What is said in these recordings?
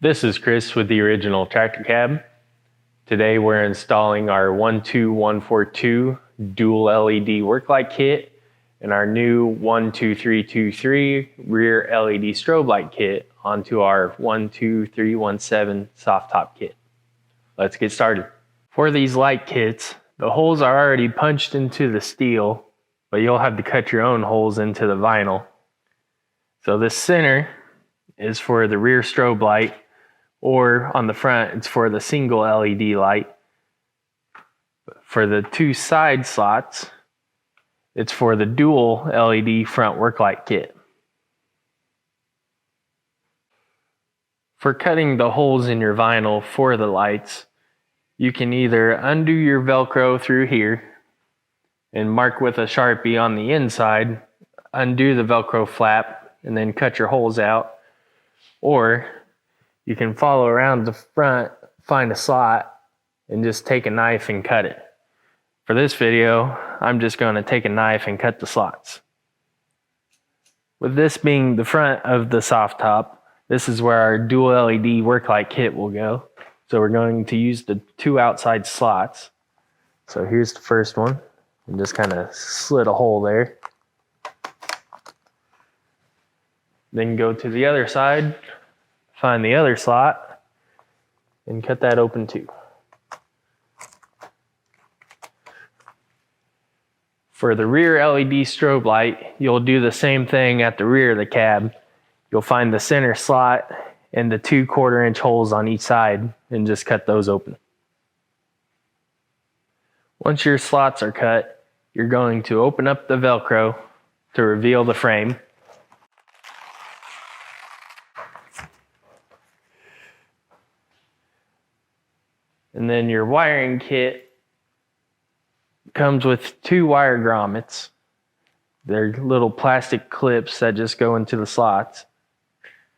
This is Chris with the original tractor cab. Today we're installing our 12142 dual LED work light kit and our new 12323 rear LED strobe light kit onto our 12317 soft top kit. Let's get started. For these light kits, the holes are already punched into the steel, but you'll have to cut your own holes into the vinyl. So this center is for the rear strobe light, or on the front it's for the single LED light. For the two side slots, it's for the dual LED front work light kit. For cutting the holes in your vinyl for the lights, you can either undo your Velcro through here and mark with a Sharpie on the inside, undo the Velcro flap, and then cut your holes out, or you can follow around the front, find a slot, and just take a knife and cut it. For this video, I'm just going to take a knife and cut the slots. With this being the front of the soft top, this is where our dual LED work light kit will go. So we're going to use the two outside slots. So here's the first one, and just kind of slit a hole there. Then go to the other side, find the other slot, and cut that open too. For the rear LED strobe light, you'll do the same thing at the rear of the cab. You'll find the center slot and the 2 1/4-inch holes on each side and just cut those open. Once your slots are cut, you're going to open up the Velcro to reveal the frame. And then your wiring kit comes with 2 wire grommets. They're little plastic clips that just go into the slots.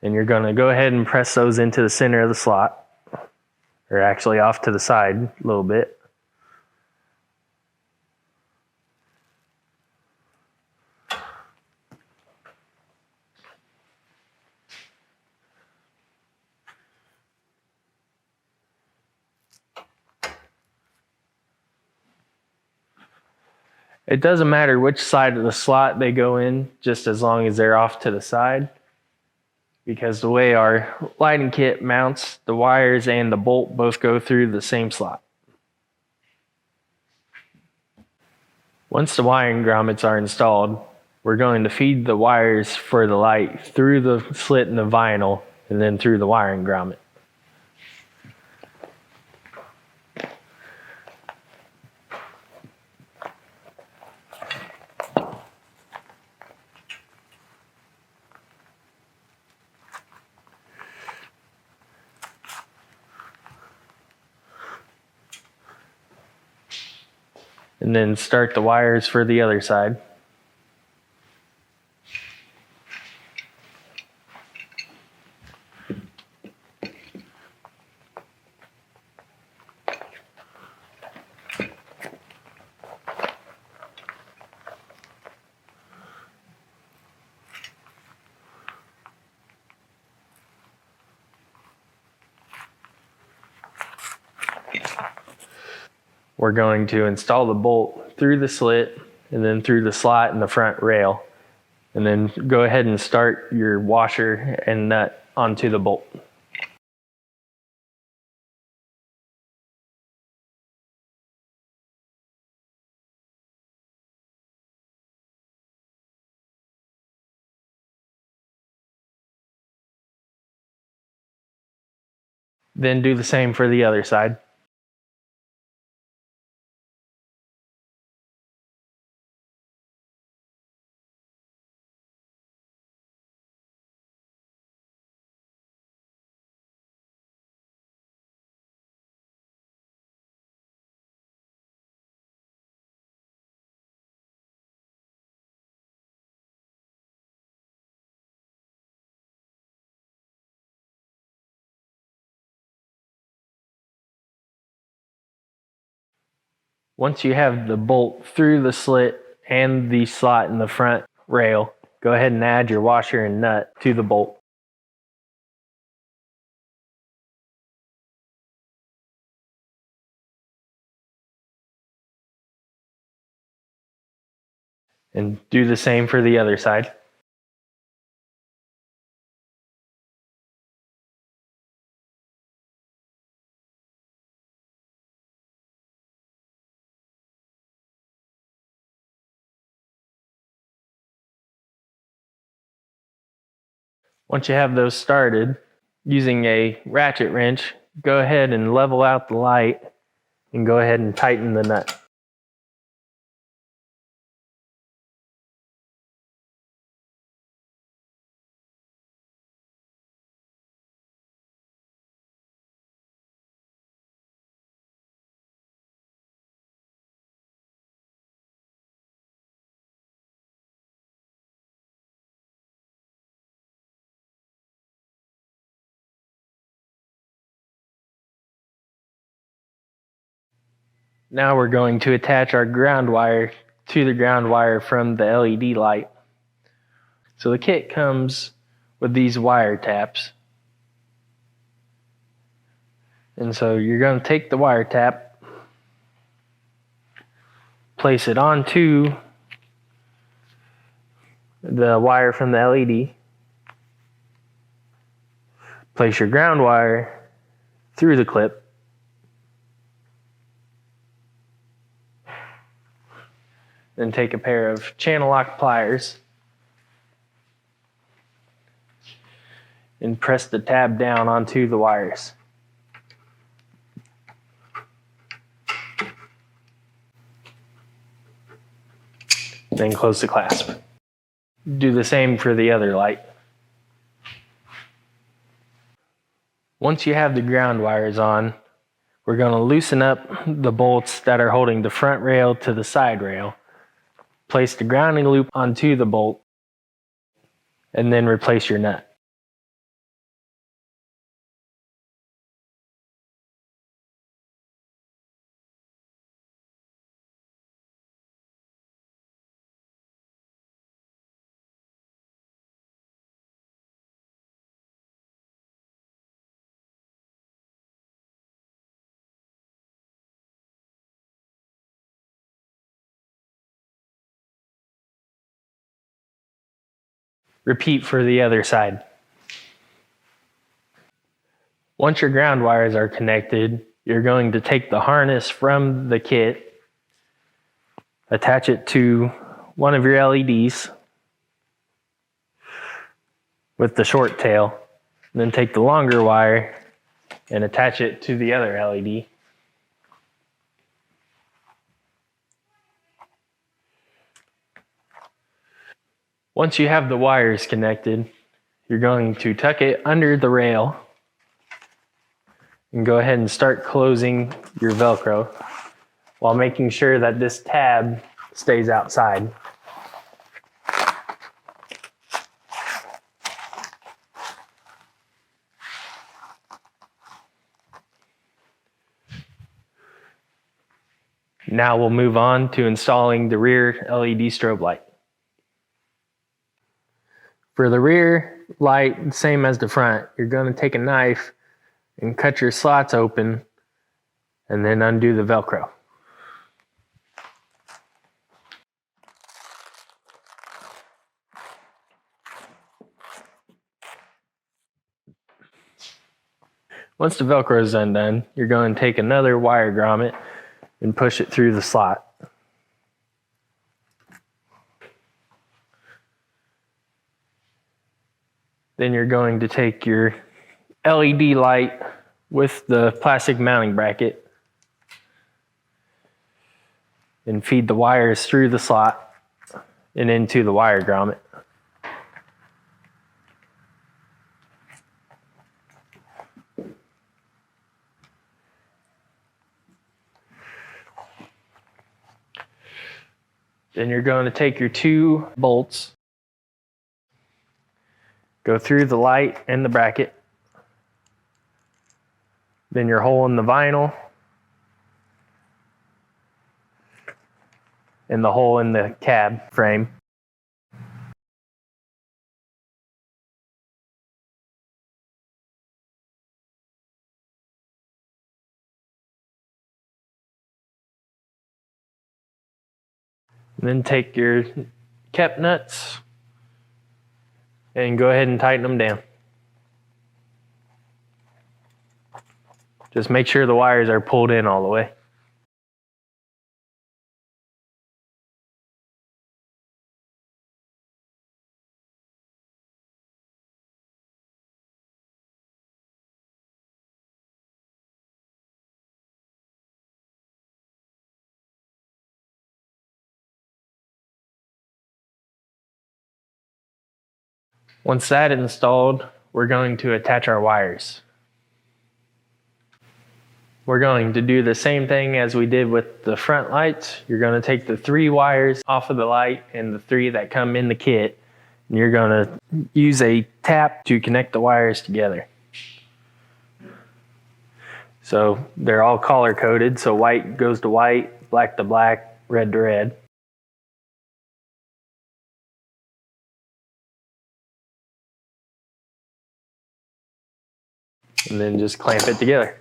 And you're going to go ahead and press those into the center of the slot, or actually off to the side a little bit. It doesn't matter which side of the slot they go in, just as long as they're off to the side. Because the way our lighting kit mounts, the wires and the bolt both go through the same slot. Once the wiring grommets are installed, we're going to feed the wires for the light through the slit in the vinyl and then through the wiring grommet. And then start the wires for the other side. We're going to install the bolt through the slit and then through the slot in the front rail. And then go ahead and start your washer and nut onto the bolt. Then do the same for the other side. Once you have the bolt through the slit and the slot in the front rail, go ahead and add your washer and nut to the bolt. And do the same for the other side. Once you have those started, using a ratchet wrench, go ahead and level out the light and go ahead and tighten the nut. Now we're going to attach our ground wire to the ground wire from the LED light. So the kit comes with these wire taps. And so you're going to take the wire tap, place it onto the wire from the LED, place your ground wire through the clip, then take a pair of channel lock pliers and press the tab down onto the wires. Then close the clasp. Do the same for the other light. Once you have the ground wires on, we're going to loosen up the bolts that are holding the front rail to the side rail. Place the grounding loop onto the bolt, and then replace your nut. Repeat for the other side. Once your ground wires are connected, you're going to take the harness from the kit, attach it to one of your LEDs with the short tail, and then take the longer wire and attach it to the other LED. Once you have the wires connected, you're going to tuck it under the rail and go ahead and start closing your Velcro while making sure that this tab stays outside. Now we'll move on to installing the rear LED strobe light. For the rear light, same as the front, you're going to take a knife and cut your slots open and then undo the Velcro. Once the Velcro is undone, you're going to take another wire grommet and push it through the slot. Then you're going to take your LED light with the plastic mounting bracket and feed the wires through the slot and into the wire grommet. Then you're going to take your two bolts, go through the light and the bracket, then your hole in the vinyl, and the hole in the cab frame. And then take your cap nuts and go ahead and tighten them down. Just make sure the wires are pulled in all the way. Once that is installed, we're going to attach our wires. We're going to do the same thing as we did with the front lights. You're going to take the 3 wires off of the light and the 3 that come in the kit, and you're going to use a tap to connect the wires together. So they're all color coded, so white goes to white, black to black, red to red. And then just clamp it together.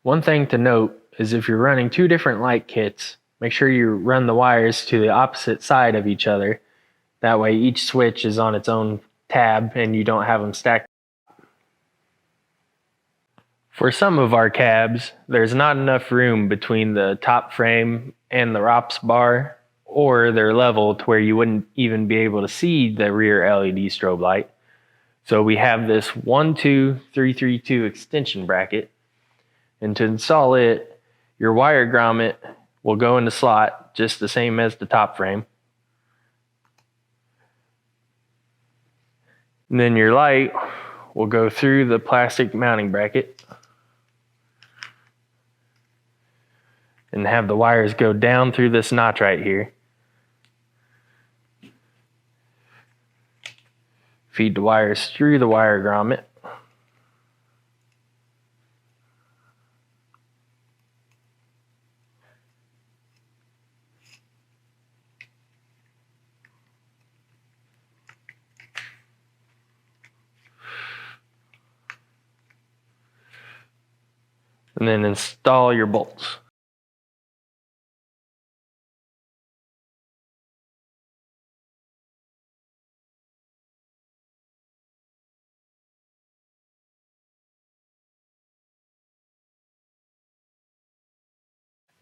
One thing to note is if you're running 2 different light kits, make sure you run the wires to the opposite side of each other. That way each switch is on its own tab and you don't have them stacked. For some of our cabs, there's not enough room between the top frame and the ROPS bar, or they're level to where you wouldn't even be able to see the rear LED strobe light. So we have this 12332 extension bracket. And to install it, your wire grommet will go in the slot just the same as the top frame. And then your light will go through the plastic mounting bracket and have the wires go down through this notch right here. Feed the wires through the wire grommet. And then install your bolts.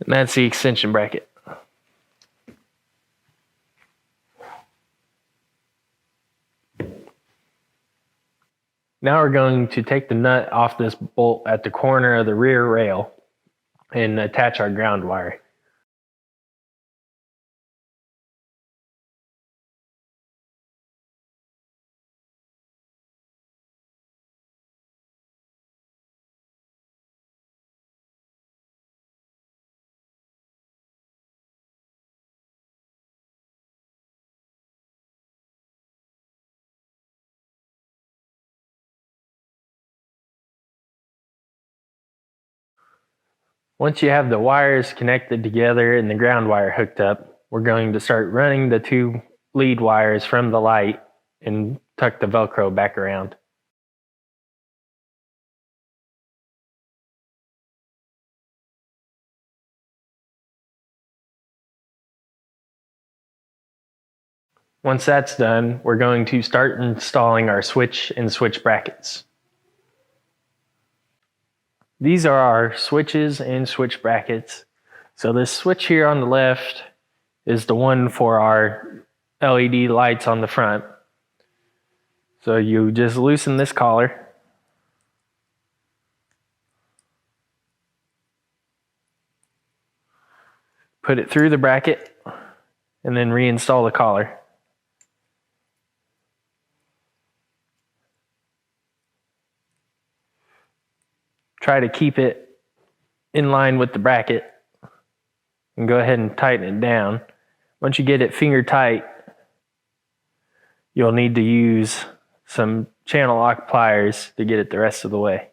And that's the extension bracket. Now we're going to take the nut off this bolt at the corner of the rear rail and attach our ground wire. Once you have the wires connected together and the ground wire hooked up, we're going to start running the 2 lead wires from the light and tuck the Velcro back around. Once that's done, we're going to start installing our switch and switch brackets. These are our switches and switch brackets. So this switch here on the left is the one for our LED lights on the front. So you just loosen this collar. Put it through the bracket and then reinstall the collar. Try to keep it in line with the bracket and go ahead and tighten it down. Once you get it finger tight, you'll need to use some channel lock pliers to get it the rest of the way.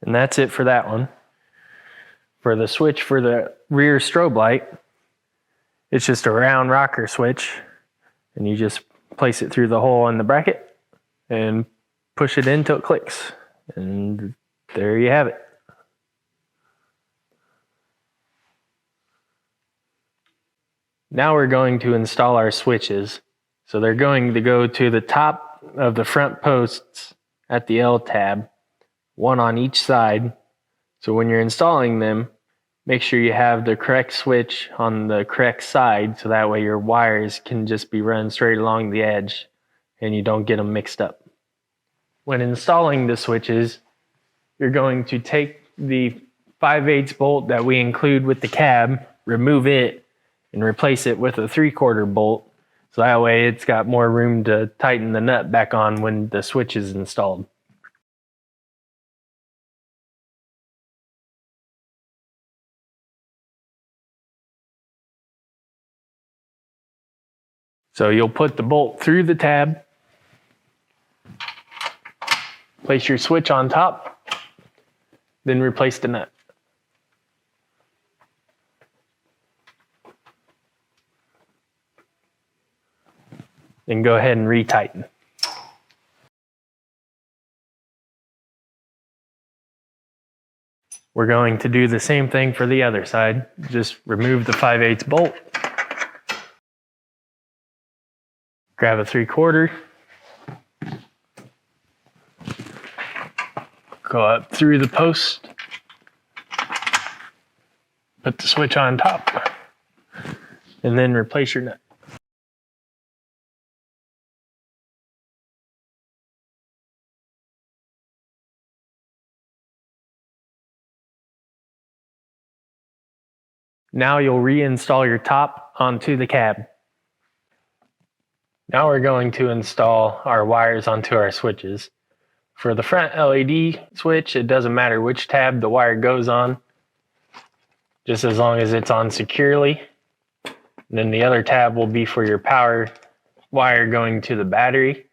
And that's it for that one. For the switch for the rear strobe light, it's just a round rocker switch, and you just place it through the hole in the bracket and push it in until it clicks. And there you have it. Now we're going to install our switches. So they're going to go to the top of the front posts at the L tab, one on each side. So when you're installing them, make sure you have the correct switch on the correct side, so that way your wires can just be run straight along the edge and you don't get them mixed up. When installing the switches, you're going to take the 5/8 bolt that we include with the cab, remove it, and replace it with a 3/4 bolt, so that way it's got more room to tighten the nut back on when the switch is installed. So you'll put the bolt through the tab, place your switch on top, then replace the nut. Then go ahead and retighten. We're going to do the same thing for the other side. Just remove the 5/8 bolt. Grab a 3/4. Go up through the post. Put the switch on top. And then replace your nut. Now you'll reinstall your top onto the cab. Now we're going to install our wires onto our switches. For the front LED switch, it doesn't matter which tab the wire goes on, just as long as it's on securely. And then the other tab will be for your power wire going to the battery.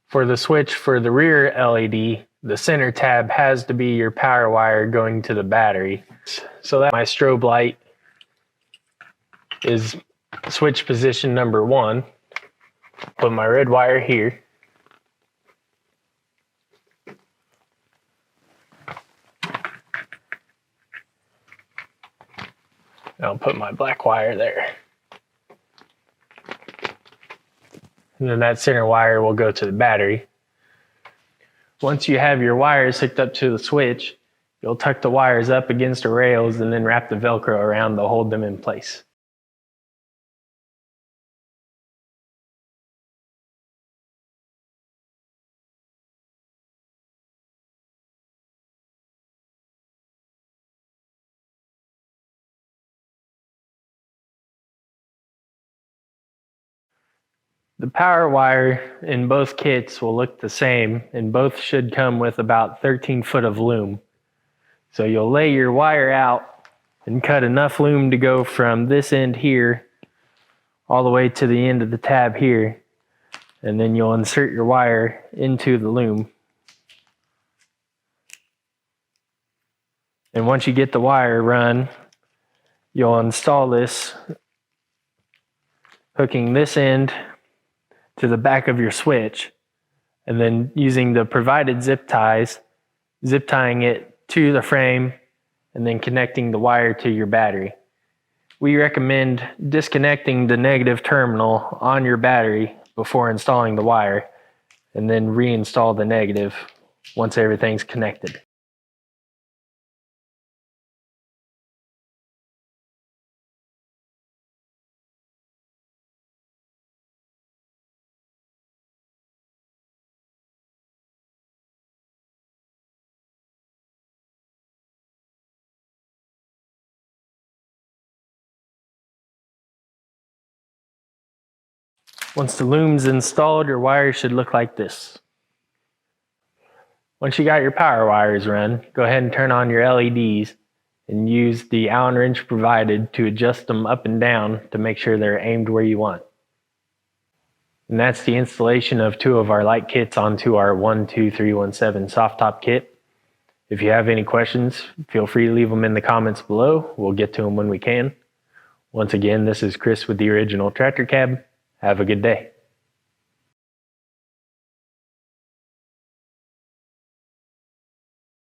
For the switch for the rear LED, the center tab has to be your power wire going to the battery. So that my strobe light is switch position number 1. Put my red wire here. I'll put my black wire there. And then that center wire will go to the battery. Once you have your wires hooked up to the switch, you'll tuck the wires up against the rails and then wrap the Velcro around to hold them in place. The power wire in both kits will look the same, and both should come with about 13 foot of loom. So you'll lay your wire out and cut enough loom to go from this end here all the way to the end of the tab here, and then you'll insert your wire into the loom. And once you get the wire run, you'll install this, hooking this end to the back of your switch, and then using the provided zip ties, zip tying it to the frame, and then connecting the wire to your battery. We recommend disconnecting the negative terminal on your battery before installing the wire, and then reinstall the negative once everything's connected. Once the loom's installed, your wires should look like this. Once you got your power wires run, go ahead and turn on your LEDs and use the Allen wrench provided to adjust them up and down to make sure they're aimed where you want. And that's the installation of 2 of our light kits onto our 12317 soft top kit. If you have any questions, feel free to leave them in the comments below. We'll get to them when we can. Once again, this is Chris with the Original Tractor Cab. Have a good day.